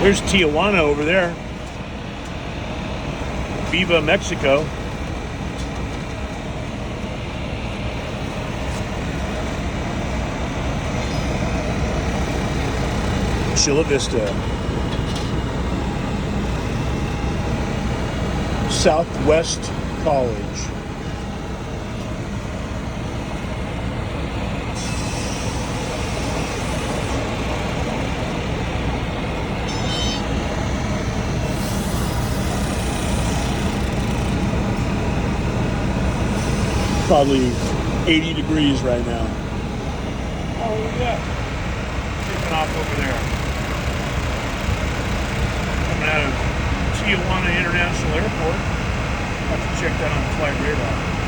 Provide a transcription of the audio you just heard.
There's Tijuana over there. Viva Mexico. Chula Vista. Southwest College. Probably 80 degrees right now. Oh, look at that. Taking off over there. Coming out of Tijuana International Airport. Have to check that on the flight radar.